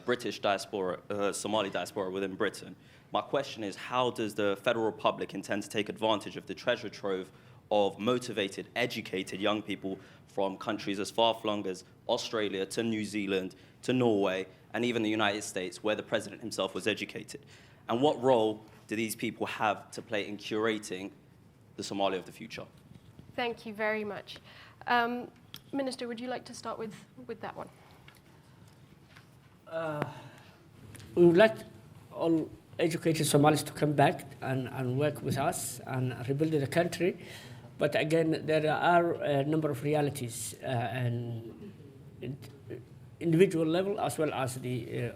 British diaspora, Somali diaspora within Britain. My question is, how does the Federal Republic intend to take advantage of the treasure trove of motivated, educated young people from countries as far-flung as Australia to New Zealand to Norway and even the United States, where the president himself was educated? And what role do these people have to play in curating the Somalia of the future? Thank you very much. Minister, would you like to start with that one? We would like all educated Somalis to come back and work with us and rebuild the country. But again, there are a number of realities and individual level as well as the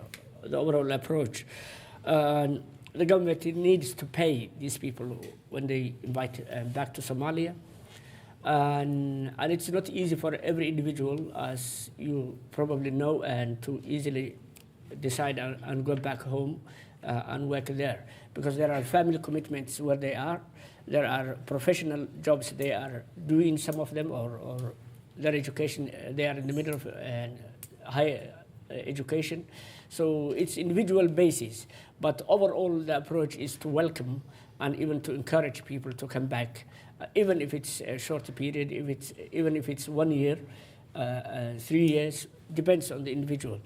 overall approach. The government needs to pay these people when they invite back to Somalia. And it's not easy for every individual, as you probably know, and to easily decide and go back home and work there. Because there are family commitments where they are. There are professional jobs they are doing, some of them, or their education, they are in the middle of higher education. So it's individual basis. But overall, the approach is to welcome and even to encourage people to come back, even if it's a short period, even if it's 1 year, 3 years, depends on the individual.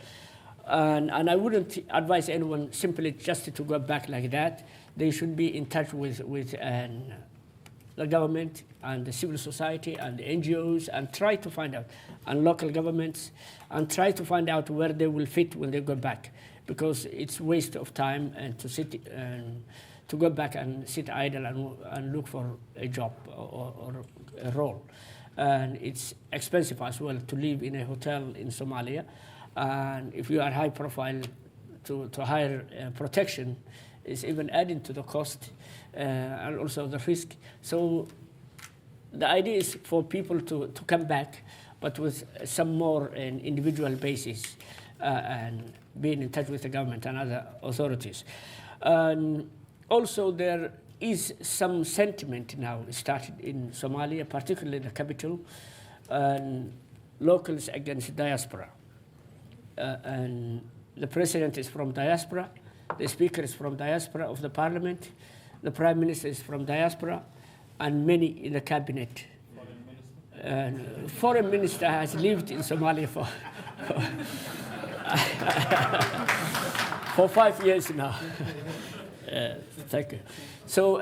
And I wouldn't advise anyone simply just to go back like that. They should be in touch with the government and the civil society and the NGOs and try to find out, and local governments, and try to find out where they will fit when they go back. Because it's waste of time and to sit to go back and sit idle and look for a job or a role. And it's expensive as well to live in a hotel in Somalia. And if you are high profile, to hire protection is even adding to the cost and also the risk. So the idea is for people to come back, but with some more individual basis and being in touch with the government and other authorities. Also, there is some sentiment now started in Somalia, particularly the capital, and locals against diaspora. And the president is from diaspora, the speaker is from diaspora of the parliament, the prime minister is from diaspora, and many in the cabinet. Foreign minister has lived in Somalia for 5 years now. Thank you. So,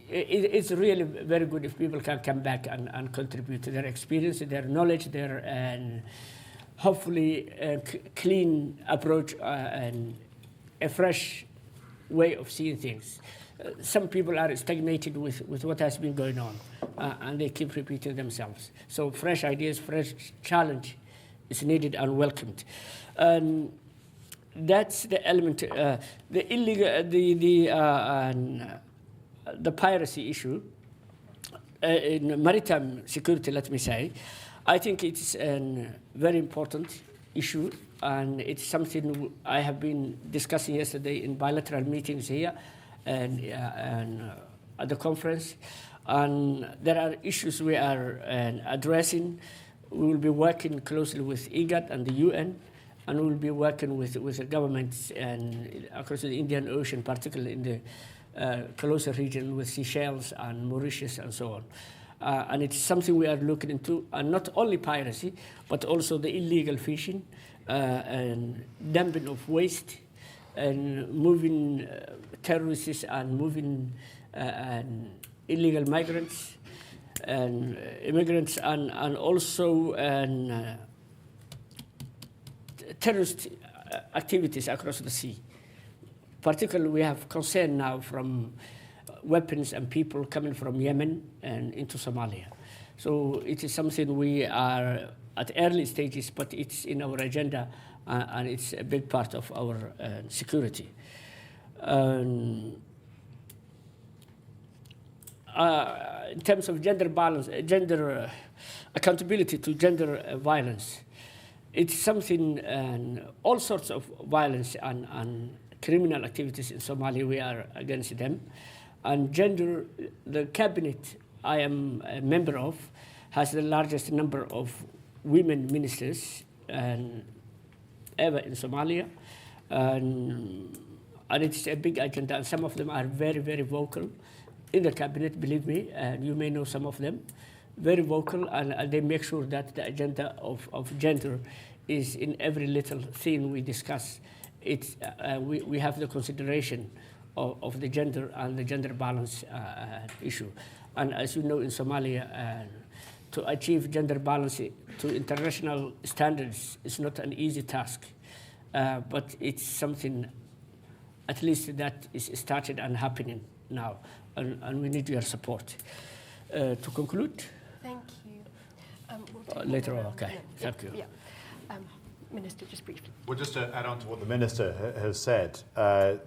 it's really very good if people can come back and contribute to their experience, their knowledge, and hopefully a clean approach and a fresh way of seeing things. Some people are stagnated with what has been going on, and they keep repeating themselves. So fresh ideas, fresh challenge is needed and welcomed. And that's the element. The illegal, the piracy issue in maritime security, let me say, I think it's a very important issue, and it's something I have been discussing yesterday in bilateral meetings here and at the conference. And there are issues we are addressing. We will be working closely with IGAD and the UN, and we will be working with the governments and across the Indian Ocean, particularly in the closer region with Seychelles and Mauritius and so on. And it's something we are looking into, and not only piracy, but also the illegal fishing and dumping of waste and moving terrorists and moving illegal migrants and immigrants and also terrorist activities across the sea. Particularly, we have concern now from weapons and people coming from Yemen and into Somalia. So it is something we are at early stages, but it's in our agenda, and it's a big part of our security. In terms of gender balance, gender accountability to gender violence, it's something, all sorts of violence and criminal activities in Somalia, we are against them. And gender, the cabinet I am a member of has the largest number of women ministers ever in Somalia. And it's a big agenda, and some of them are very, very vocal in the cabinet, believe me, and you may know some of them, very vocal, and they make sure that the agenda of gender is in every little thing we discuss. We have the consideration of the gender and the gender balance issue. And as you know, in Somalia, to achieve gender balance to international standards is not an easy task, but it's something at least that is started and happening now, and we need your support. To conclude? Thank you. We'll later on, okay. Thank you. Yeah. Minister, just briefly. Well, just to add on to what the Minister has said, I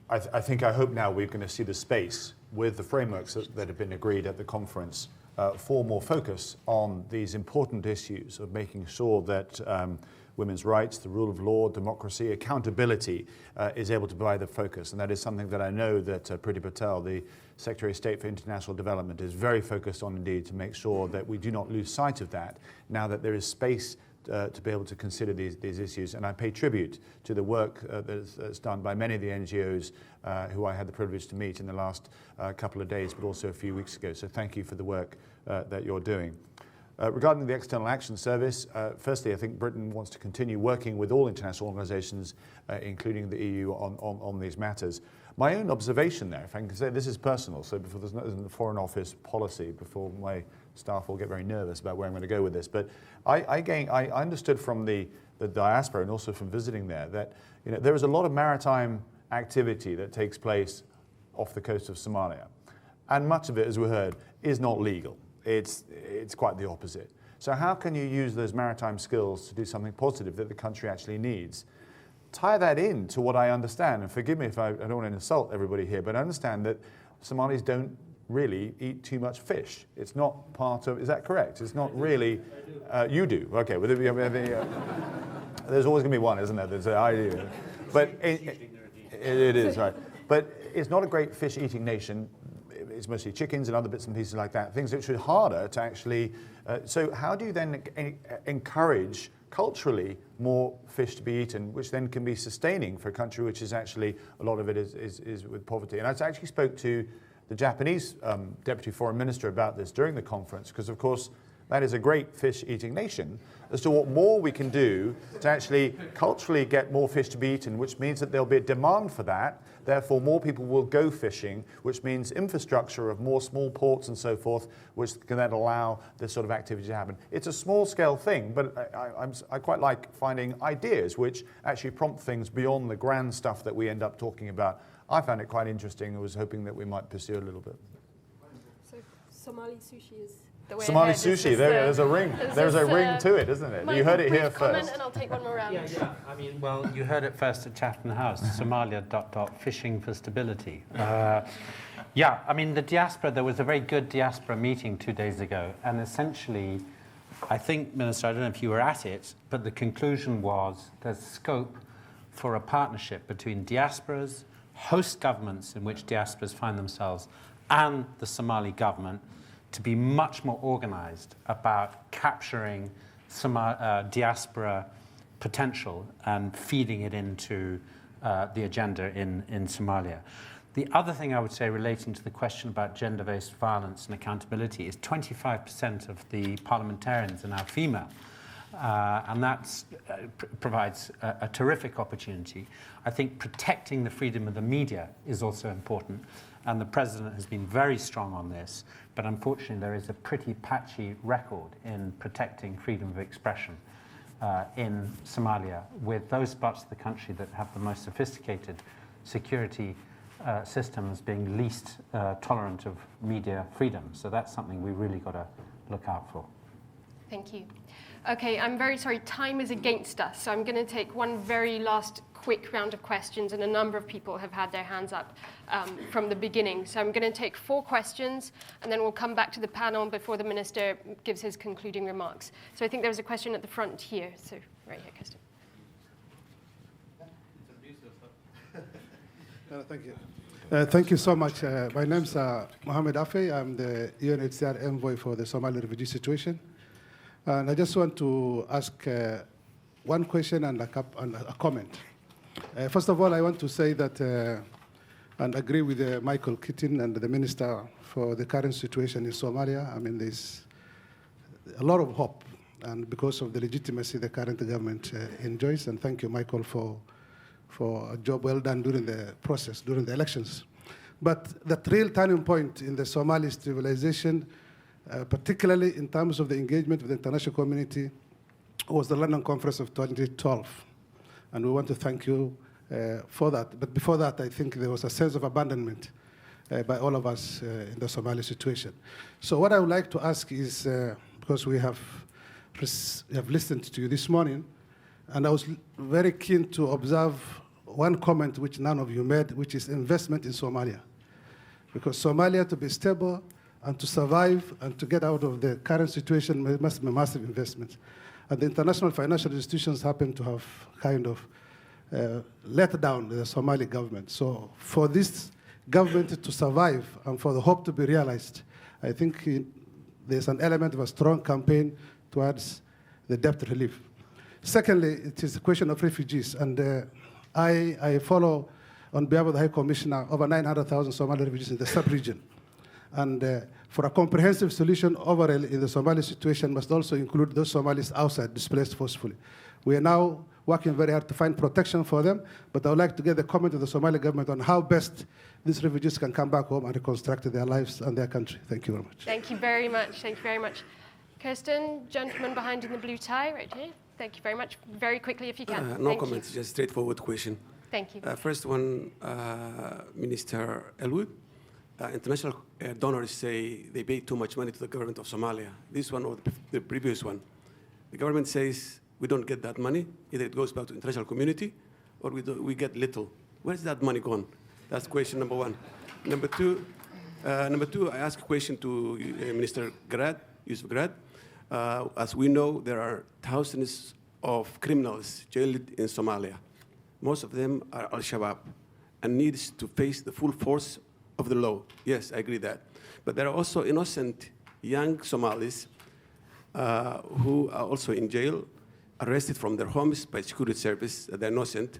hope now we're going to see the space with the frameworks that have been agreed at the conference for more focus on these important issues of making sure that women's rights, the rule of law, democracy, accountability is able to provide the focus. And that is something that I know that Priti Patel, the Secretary of State for International Development, is very focused on indeed, to make sure that we do not lose sight of that now that there is space to be able to consider these issues. And I pay tribute to the work that's done by many of the NGOs who I had the privilege to meet in the last couple of days, but also a few weeks ago. So thank you for the work that you're doing. Regarding the External Action Service, firstly, I think Britain wants to continue working with all international organisations, including the EU, on these matters. My own observation there, if I can say, this is personal, so before there's the Foreign Office policy, before my staff will get very nervous about where I'm going to go with this, but I understood from the diaspora and also from visiting there that there is a lot of maritime activity that takes place off the coast of Somalia, and much of it, as we heard, is not legal. It's quite the opposite. So how can you use those maritime skills to do something positive that the country actually needs? Tie that in to what I understand, and forgive me if I don't want to insult everybody here, but I understand that Somalis don't really eat too much fish. It's not part of, is that correct? It's not really, you do, okay. Well, there's always going to be one, isn't there? There's I do. But it is, right. But it's not a great fish-eating nation. It's mostly chickens and other bits and pieces like that, things which are harder to actually, so how do you then encourage culturally more fish to be eaten, which then can be sustaining for a country which is actually, a lot of it is with poverty. And I actually spoke to the Japanese Deputy Foreign Minister about this during the conference, because of course that is a great fish-eating nation, as to what more we can do to actually culturally get more fish to be eaten, which means that there'll be a demand for that. Therefore, more people will go fishing, which means infrastructure of more small ports and so forth, which can then allow this sort of activity to happen. It's a small-scale thing, but I quite like finding ideas which actually prompt things beyond the grand stuff that we end up talking about. I found it quite interesting. I was hoping that we might pursue a little bit. So Somali sushi is the way Somali ahead. sushi, there's a ring. There's a ring to it, isn't it? You heard it here first. And I'll take one more round. Yeah. I mean, well, you heard it first at Chatham House, Somalia ... fishing for stability. Yeah, I mean, the diaspora, there was a very good diaspora meeting 2 days ago, and essentially, I think, Minister, I don't know if you were at it, but the conclusion was there's scope for a partnership between diasporas, host governments in which diasporas find themselves, and the Somali government, to be much more organized about capturing diaspora potential and feeding it into the agenda in Somalia. The other thing I would say relating to the question about gender-based violence and accountability is 25% of the parliamentarians are now female. And that provides a terrific opportunity. I think protecting the freedom of the media is also important, and the President has been very strong on this, but unfortunately there is a pretty patchy record in protecting freedom of expression in Somalia, with those parts of the country that have the most sophisticated security systems being least tolerant of media freedom. So that's something we really got to look out for. Thank you. Okay, I'm very sorry, time is against us, so I'm going to take one very last quick round of questions, and a number of people have had their hands up from the beginning. So I'm going to take 4 questions, and then we'll come back to the panel before the Minister gives his concluding remarks. So I think there was a question at the front here. So right here, Kirsten. Thank you. Thank you so much. My name's Mohammed Afe. I'm the UNHCR envoy for the Somali refugee situation. And I just want to ask one question and a comment. First of all, I want to say that and agree with Michael Keating and the Minister for the current situation in Somalia. I mean, there's a lot of hope, and because of the legitimacy the current government enjoys. And thank you, Michael, for for a job well done during the process, during the elections. But the real turning point in the Somali civilization, particularly in terms of the engagement with the international community, was the London Conference of 2012. And we want to thank you for that. But before that, I think there was a sense of abandonment by all of us in the Somali situation. So what I would like to ask is, because we have listened to you this morning, and I was very keen to observe one comment which none of you made, which is investment in Somalia. Because Somalia, to be stable and to survive and to get out of the current situation, must be massive investment. And the international financial institutions happen to have kind of let down the Somali government. So for this government to survive and for the hope to be realized, I think there's an element of a strong campaign towards the debt relief. Secondly, it is a question of refugees. And I follow, on behalf of the High Commissioner, over 900,000 Somali refugees in the sub-region. And for a comprehensive solution overall in the Somali situation must also include those Somalis outside displaced forcefully. We are now working very hard to find protection for them, but I would like to get the comment of the Somali government on how best these refugees can come back home and reconstruct their lives and their country. Thank you very much. Thank you very much. Thank you very much. Kirsten, gentleman behind in the blue tie, right here. Thank you very much. Very quickly, if you can. No comments, just straightforward question. Thank you. First one, Minister Elwood. International donors say they pay too much money to the government of Somalia. This one or the previous one. The government says we don't get that money. Either it goes back to the international community or we get little. Where's that money gone? That's question number one. Number two, I ask a question to Minister Yusuf Grad. As we know, there are thousands of criminals jailed in Somalia. Most of them are Al-Shabaab and needs to face the full force of the law. Yes, I agree that. But there are also innocent young Somalis who are also in jail, arrested from their homes by security service. They're innocent.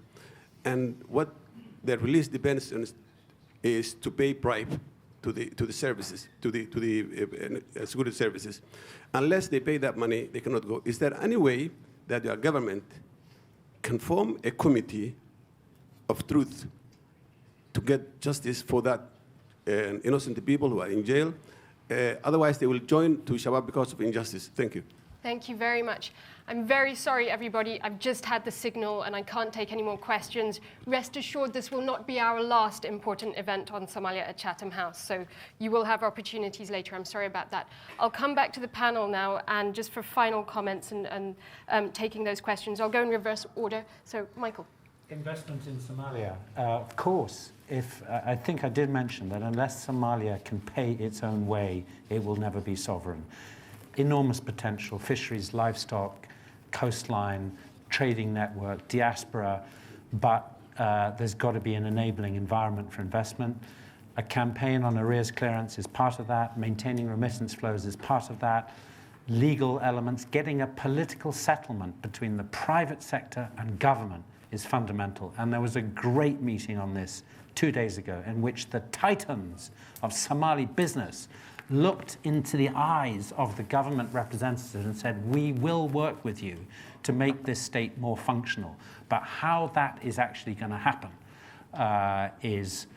And what their release depends on is to pay bribe to the services, to the security services. Unless they pay that money, they cannot go. Is there any way that your government can form a committee of truth to get justice for that innocent people who are in jail? Otherwise, they will join to Shabab because of injustice. Thank you. Thank you very much. I'm very sorry, everybody. I've just had the signal and I can't take any more questions. Rest assured, this will not be our last important event on Somalia at Chatham House. So you will have opportunities later. I'm sorry about that. I'll come back to the panel now and just for final comments and taking those questions. I'll go in reverse order. So, Michael. Investment in Somalia. Of course, I think I did mention that unless Somalia can pay its own way, it will never be sovereign. Enormous potential, fisheries, livestock, coastline, trading network, diaspora, but there's got to be an enabling environment for investment. A campaign on arrears clearance is part of that. Maintaining remittance flows is part of that. Legal elements, getting a political settlement between the private sector and government is fundamental. And there was a great meeting on this 2 days ago in which the titans of Somali business looked into the eyes of the government representatives and said, we will work with you to make this state more functional. But how that is actually going to happen is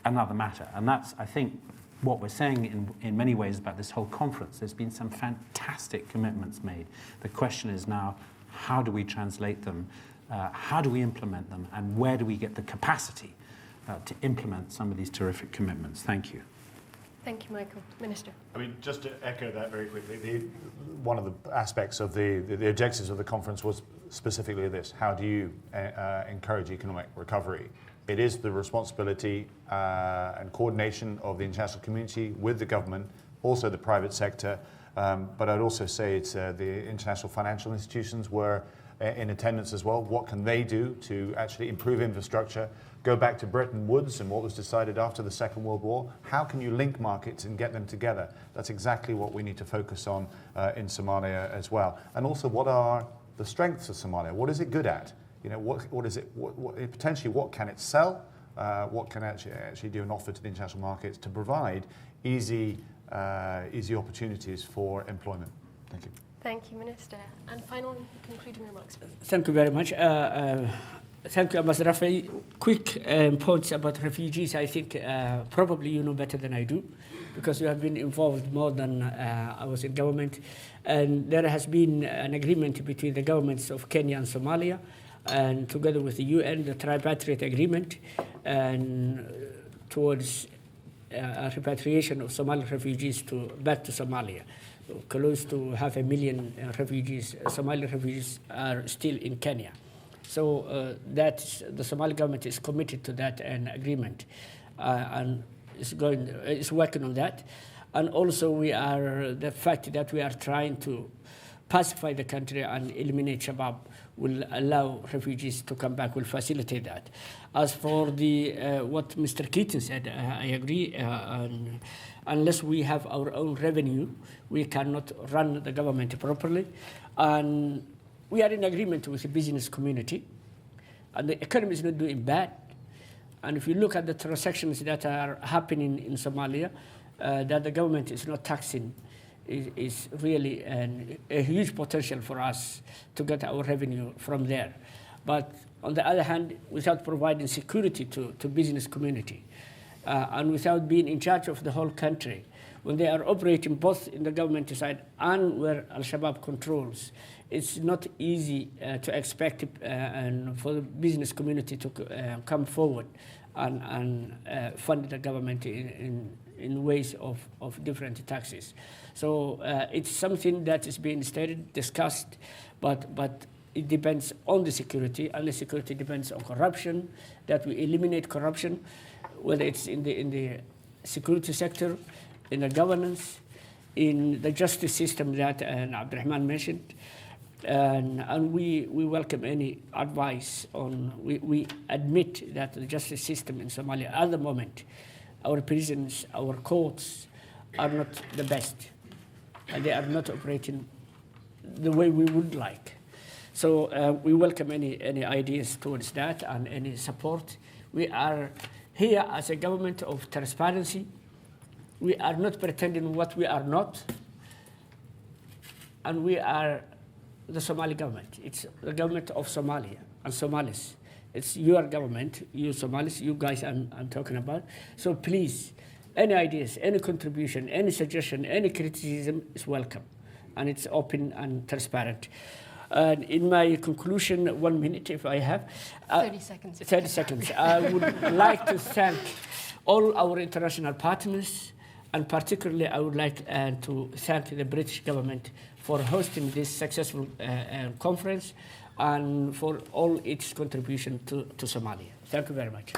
another matter. And that's, I think, what we're saying in many ways about this whole conference. There's been some fantastic commitments made. The question is now, how do we translate them? How do we implement them? And where do we get the capacity to implement some of these terrific commitments? Thank you. Thank you, Michael. Minister. I mean, just to echo that very quickly, one of the aspects of the objectives of the conference was specifically this: how do you encourage economic recovery? It is the responsibility and coordination of the international community with the government, also the private sector, but I'd also say it's the international financial institutions were in attendance as well. What can they do to actually improve infrastructure? Go back to Bretton Woods and what was decided after the Second World War. How can you link markets and get them together? That's exactly what we need to focus on in Somalia as well. And also, what are the strengths of Somalia? What is it good at? You know, what is it? Potentially, what can it sell? What can it actually do and offer to the international markets to provide easy opportunities for employment? Thank you. Thank you, Minister. And final concluding remarks. Thank you very much. Thank you, Ambassador Rafi. Quick points about refugees. I think probably you know better than I do, because you have been involved more than I was in government. And there has been an agreement between the governments of Kenya and Somalia, and together with the UN, the tripartite agreement, and towards a repatriation of Somali refugees back to Somalia. Close to 500,000 refugees, Somali refugees, are still in Kenya. So the Somali government is committed to that agreement, and is working on that. And also the fact that we are trying to pacify the country and eliminate Shabab will allow refugees to come back, will facilitate that. As for what Mr. Keaton said, I agree. Unless we have our own revenue, we cannot run the government properly. And we are in agreement with the business community, and the economy is not doing bad. And if you look at the transactions that are happening in Somalia, that the government is not taxing, is really a huge potential for us to get our revenue from there. But on the other hand, without providing security to business community, and without being in charge of the whole country, when they are operating both in the government side and where Al-Shabaab controls, it's not easy to expect and for the business community to come forward and fund the government in ways of different taxes. So it's something that is being studied, discussed, but it depends on the security, and the security depends on corruption, that we eliminate corruption, whether it's in the security sector, in the governance, in the justice system that Abdurrahman mentioned. And we welcome any advice on, we admit that the justice system in Somalia at the moment, our prisons, our courts are not the best, and they are not operating the way we would like. So we welcome any ideas towards that and any support. We are here as a government of transparency. We are not pretending what we are not, and we are the Somali government. It's the government of Somalia and Somalis. It's your government, you Somalis, you guys I'm talking about. So please, any ideas, any contribution, any suggestion, any criticism is welcome. And it's open and transparent. And in my conclusion, 1 minute if I have. 30 seconds. 30 seconds. I would like to thank all our international partners, and particularly I would like to thank the British government for hosting this successful conference and for all its contribution to Somalia. Thank you very much.